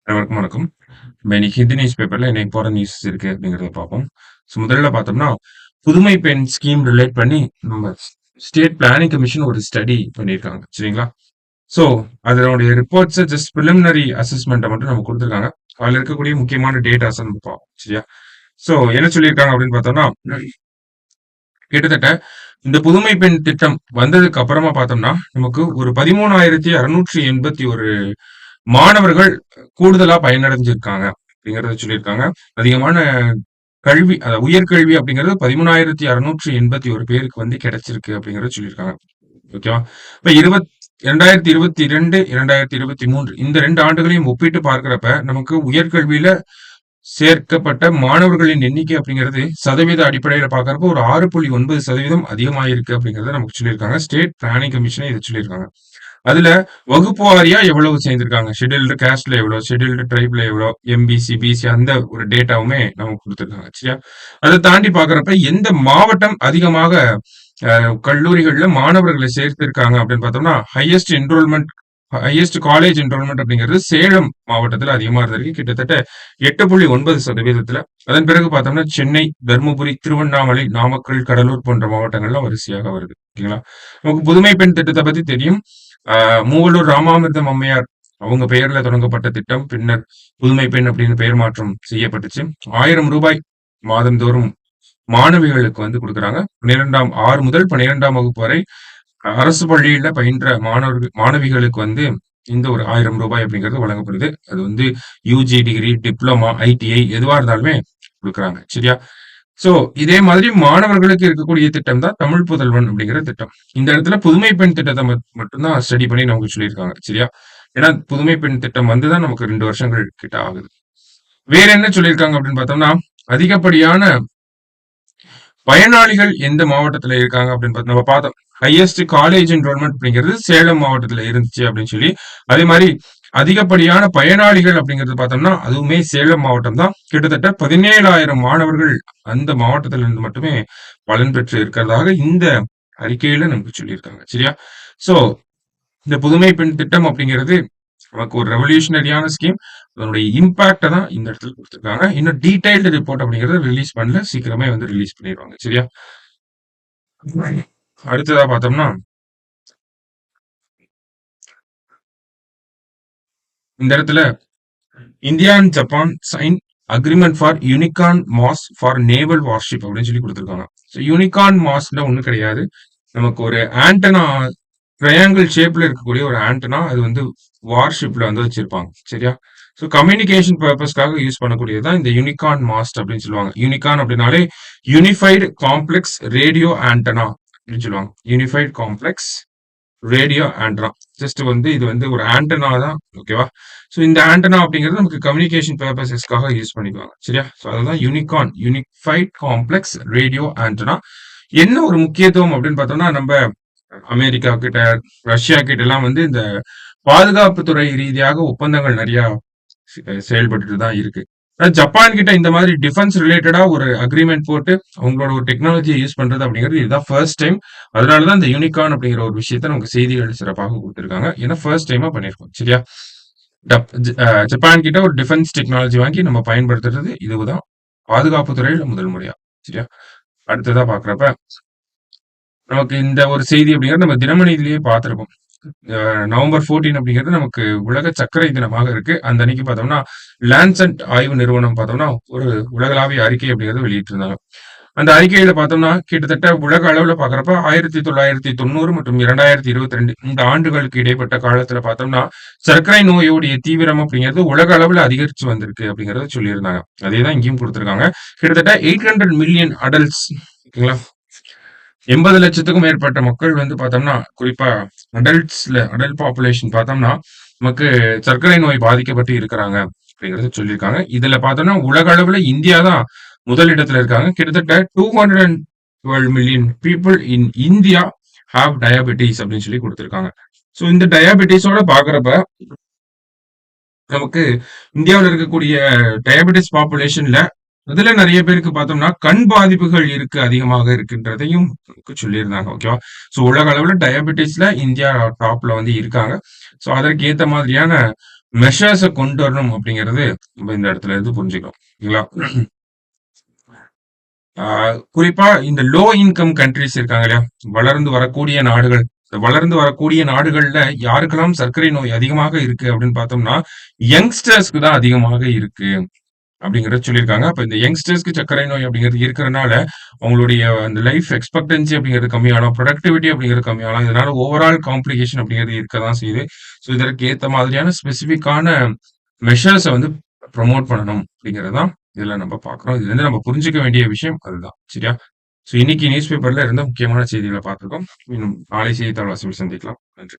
அனைவருக்கும் வணக்கம். நம்ம இன்னைக்கு ஹிந்தி நியூஸ் பேப்பர்ல இன்னைக்கு போற நியூஸ் இருக்கு அப்படிங்கிறத பார்ப்போம். முதல்ல பார்த்தோம்னா, புதுமை பெண் ஸ்கீம் ரிலேட் பண்ணி நம்ம ஸ்டேட் பிளானிங் கமிஷன் ஒரு ஸ்டடி பண்ணியிருக்காங்க. சரிங்களா? ஸோ அதனுடைய ரிப்போர்ட்ஸ ஜஸ்ட் பிரிலிமினரி அசஸ்மெண்ட்ட மட்டும் நமக்கு குடுத்துருக்காங்க. அதுல இருக்கக்கூடிய முக்கியமான டேட்டாஸ நம்ம பார்ப்போம். சரியா? ஸோ என்ன சொல்லியிருக்காங்க அப்படின்னு பார்த்தோம்னா, கிட்டத்தட்ட இந்த புதுமை பெண் திட்டம் வந்ததுக்கு அப்புறமா பார்த்தோம்னா, நமக்கு ஒரு 13,681 மாணவர்கள் கூடுதலா பயனடைஞ்சிருக்காங்க அப்படிங்கிறத சொல்லியிருக்காங்க. அதிகமான கல்வி உயர்கல்வி அப்படிங்கிறது 13,681 பேருக்கு வந்து கிடைச்சிருக்கு அப்படிங்கிறத சொல்லியிருக்காங்க. ஓகேவா? இப்ப 2022, 2023 இந்த 2 ஆண்டுகளையும் ஒப்பிட்டு பார்க்கிறப்ப, நமக்கு உயர்கல்வியில சேர்க்கப்பட்ட மாணவர்களின் எண்ணிக்கை அப்படிங்கிறது சதவீத அடிப்படையில பார்க்கிறப்போ ஒரு 6.9% அதிகமாயிருக்கு அப்படிங்கிறத நமக்கு சொல்லியிருக்காங்க. ஸ்டேட் பிளானிங் கமிஷனே இத சொல்லியிருக்காங்க. அதுல வகுப்பு வாரியா எவ்வளவு சேர்ந்திருக்காங்க? ஷெட்யூல்டு காஸ்ட்ல எவ்வளோ? ஷெட்யூல்டு ட்ரைப்ல எவ்வளோ? எம்பிசி, பிசி அந்த ஒரு டேட்டாவுமே நமக்கு குடுத்திருக்காங்க. சரியா? அத தாண்டி பார்க்கிறப்ப எந்த மாவட்டம் அதிகமாக கல்லூரிகள்ல மாணவர்களை சேர்த்திருக்காங்க அப்படின்னு பார்த்தோம்னா, ஹையஸ்ட் காலேஜ் என்ரோல்மெண்ட் அப்படிங்கிறது சேலம் மாவட்டத்துல அதிகமா இருந்திருக்கு. கிட்டத்தட்ட 8.9%. அதன் பிறகு பார்த்தோம்னா சென்னை, தர்மபுரி, திருவண்ணாமலை, நாமக்கல், கடலூர் போன்ற மாவட்டங்கள்லாம் வரிசையாக வருது. ஓகேங்களா? நமக்கு புதுமை பெண் திட்டத்தை பத்தி தெரியும். மூவலூர் ராமாமிர்தம் அம்மையார் அவங்க பெயர்ல தொடங்கப்பட்ட திட்டம். பின்னர் புதுமை பெண் அப்படின்னு பெயர் மாற்றம் செய்யப்பட்டுச்சு. ரூ. 1000 மாதந்தோறும் மாணவிகளுக்கு வந்து கொடுக்குறாங்க. 6 முதல் 12ஆம் வகுப்பு வரை அரசு பள்ளியில பயின்ற மாணவிகளுக்கு வந்து இந்த ஒரு ரூ. 1000 அப்படிங்கிறது வழங்கப்படுது. அது வந்து யூஜி டிகிரி, டிப்ளமா, ஐடிஐ எதுவா இருந்தாலுமே கொடுக்குறாங்க. சரியா? சோ இதே மாதிரி மாணவர்களுக்கு இருக்கக்கூடிய திட்டம் தான் தமிழ் புதல்வன் அப்படிங்கிற திட்டம். இந்த இடத்துல புதுமை பெண் திட்டத்தை மட்டும் தான் ஸ்டடி பண்ணி நமக்கு சொல்லியிருக்காங்க. சரியா? ஏன்னா புதுமை பெண் திட்டம் வந்துதான் நமக்கு 2 வருஷங்கள் கிட்ட ஆகுது. வேற என்ன சொல்லியிருக்காங்க அப்படின்னு பார்த்தோம்னா, அதிகப்படியான பயனாளிகள் எந்த மாவட்டத்துல இருக்காங்க அப்படின்னு நம்ம பார்த்தோம். ஹையஸ்ட் காலேஜ் என்ரோல்மெண்ட் அப்படிங்கிறது சேலம் மாவட்டத்துல இருந்துச்சு அப்படின்னு சொல்லி, அதே மாதிரி அதிகப்படியான பயனாளிகள் அப்படிங்கிறது பார்த்தோம்னா அதுவுமே சேலம் மாவட்டம் தான். கிட்டத்தட்ட 17,000 மாணவர்கள் அந்த மாவட்டத்துல இருந்து மட்டுமே பலன் பெற்று இருக்கிறதாக இந்த அறிக்கையில நமக்கு சொல்லியிருக்காங்க. சரியா? சோ இந்த புதுமை பெண் திட்டம் அப்படிங்கிறது நமக்கு ஒரு ரெவல்யூஷனரியான ஸ்கீம். அதனுடைய இம்பாக்ட தான் இந்த இடத்துல கொடுத்திருக்காங்க. இன்னும் டீடைல்டு ரிப்போர்ட் அப்படிங்கறத ரிலீஸ் பண்ணல. சீக்கிரமே வந்து ரிலீஸ் பண்ணிடுவாங்க. சரியா? அடுத்ததா பார்த்தோம்னா, இந்த இடத்துல India and Japan sign agreement for unicorn mast for naval warship அப்படின்னு சொல்லி கொடுத்திருக்காங்க. ஸோ யூனிகார்ன் மாஸ்ல ஒண்ணும் கிடையாது. நமக்கு ஒரு ஆண்டனா ட்ரையாங்கிள் ஷேப்ல இருக்கக்கூடிய ஒரு ஆண்டனா அது வந்து வார்ஷிப்ல வந்து வச்சிருப்பாங்க. சரியா? ஸோ கம்யூனிகேஷன் பர்பஸ்க்காக யூஸ் பண்ணக்கூடியதுதான் இந்த யூனிகார்ன் மாஸ்ட் அப்படின்னு சொல்லுவாங்க. யூனிகார்ன் அப்படின்னாலே யூனிஃபைடு காம்ப்ளெக்ஸ் ரேடியோ ஆண்டனா அப்படின்னு சொல்லுவாங்க. Unified complex radio antenna. Just வந்து இது வந்து ஒரு ஆண்டனா தான். ஓகேவா? ஸோ இந்த ஆண்டனா அப்படிங்கிறது நமக்கு கம்யூனிகேஷன் பர்பஸஸ்க்காக யூஸ் பண்ணிக்குவாங்க. சரியா? ஸோ அதுதான் யூனிஃபைட் காம்ப்ளெக்ஸ் ரேடியோ ஆண்டனா. என்ன ஒரு முக்கியத்துவம் அப்படின்னு பார்த்தோம்னா, நம்ம அமெரிக்கா கிட்ட, ரஷ்யா கிட்ட எல்லாம் வந்து இந்த பாதுகாப்புத்துறை ரீதியாக ஒப்பந்தங்கள் நிறைய செயல்பட்டுட்டு தான் இருக்கு. ஜப்பான் கிட்ட இந்த மாதிரி டிஃபென்ஸ் ரிலேட்டடா ஒரு அக்ரிமெண்ட் போட்டு அவங்களோட ஒரு டெக்னாலஜியை யூஸ் பண்றது அப்படிங்கிறது இதுதான் ஃபர்ஸ்ட் டைம். அதனாலதான் இந்த யூனிகார்ன் அப்படிங்கிற ஒரு விஷயத்த நமக்கு செய்திகள் சிறப்பாக கொடுத்திருக்காங்க. ஏன்னா ஃபர்ஸ்ட் டைமா பண்ணிருக்கோம். சரியா? ஜப்பான் கிட்ட ஒரு டிஃபென்ஸ் டெக்னாலஜி வாங்கி நம்ம பயன்படுத்துறது இதுதான் பாதுகாப்பு துறையில முதல் முறையா. சரியா? அடுத்ததா பாக்குறப்ப நமக்கு இந்த ஒரு செய்தி அப்படிங்கிறது நம்ம தினமணியிலேயே பார்த்திருப்போம். நவம்பர் 14 அப்படிங்கிறது நமக்கு உலக சர்க்கரை தினமாக இருக்கு. அந்த அன்னைக்கு பார்த்தோம்னா லான்செட் ஆய்வு நிறுவனம் பார்த்தோம்னா ஒரு உலகளாவிய அறிக்கை அப்படிங்கறத வெளியிட்டிருந்தாங்க. அந்த அறிக்கையில பார்த்தோம்னா கிட்டத்தட்ட உலக அளவுல பாக்குறப்ப 1990 மற்றும் 2022 இந்த ஆண்டுகளுக்கு இடைப்பட்ட காலத்துல பார்த்தோம்னா சர்க்கரை நோயுடைய தீவிரம் அப்படிங்கிறது உலக அளவுல அதிகரிச்சு வந்திருக்கு அப்படிங்கறத சொல்லியிருந்தாங்க. அதேதான் இங்கேயும் கொடுத்திருக்காங்க. கிட்டத்தட்ட 800 மில்லியன் அடல்ட்ஸ், ஓகேங்களா, 80 லட்சத்துக்கும் மேற்பட்ட மக்கள் வந்து பார்த்தோம்னா குறிப்பா அடல்ட் பாப்புலேஷன் பார்த்தோம்னா நமக்கு சர்க்கரை நோய் பாதிக்கப்பட்டு இருக்கிறாங்க அப்படிங்கறத சொல்லியிருக்காங்க. இதுல பார்த்தோம்னா உலக அளவுல இந்தியா தான் முதலிடத்துல இருக்காங்க. கிட்டத்தட்ட 212 million people in India have diabetes அப்படின்னு சொல்லி கொடுத்திருக்காங்க. சோ இந்த டயபெட்டிஸோட பாக்குறப்ப நமக்கு இந்தியாவில் இருக்கக்கூடிய டயபெட்டிஸ் பாப்புலேஷன்ல அதுல நிறைய பேருக்கு பார்த்தோம்னா கண் பாதிப்புகள் அதிகமாக இருக்குன்றதையும் சொல்லியிருந்தாங்க. ஓகேவா? சோ உலக அளவுல டயபெட்டிஸ்ல இந்தியா டாப்ல வந்து இருக்காங்க. சோ அதற்கு ஏத்த மாதிரியான மெஷர்ஸ கொண்டு வரணும் அப்படிங்கிறது நம்ம இந்த இடத்துல இருந்து புரிஞ்சுக்கிறோம். இல்லைங்களா? ஆ, குறிப்பா இந்த லோ இன்கம் கண்ட்ரீஸ் இருக்காங்க இல்லையா? வளர்ந்து வரக்கூடிய நாடுகள். இந்த வளர்ந்து வரக்கூடிய நாடுகள்ல யாருக்கெல்லாம் சர்க்கரை நோய் அதிகமாக இருக்கு அப்படின்னு பார்த்தோம்னா, யங்ஸ்டர்ஸ்க்கு தான் அதிகமாக இருக்கு. அப்படிங்கிறத சொல்லியிருக்காங்க. அப்ப இந்த யங்ஸ்டர்ஸ்க்கு சர்க்கரை நோய் அப்படிங்கிறது இருக்கிறனால, அவங்களுடைய அந்த லைஃப் எக்ஸ்பெக்டன்சி அப்படிங்கிறது கம்மியாகும். புரொடக்டிவிட்டி அப்படிங்கிறது கம்மியாகும். இதனால ஓவரால் காம்ப்ளிகேஷன் அப்படிங்கிறது இருக்க தான் செய்யுது. ஸோ இதற்கு ஏத்த மாதிரியான ஸ்பெசிஃபிக்கான மெஷர்ஸ வந்து ப்ரமோட் பண்ணணும் அப்படிங்கிறது தான் இதுல நம்ம பார்க்குறோம். இதுலருந்து நம்ம புரிஞ்சுக்க வேண்டிய விஷயம் அதுதான். சரியா? ஸோ இன்னைக்கு நியூஸ் பேப்பர்ல இருந்த முக்கியமான செய்திகள பார்த்துருக்கோம். இன்னும் நாளை செய்தித்தாள் வாசிப்பில் சந்திக்கலாம். நன்றி.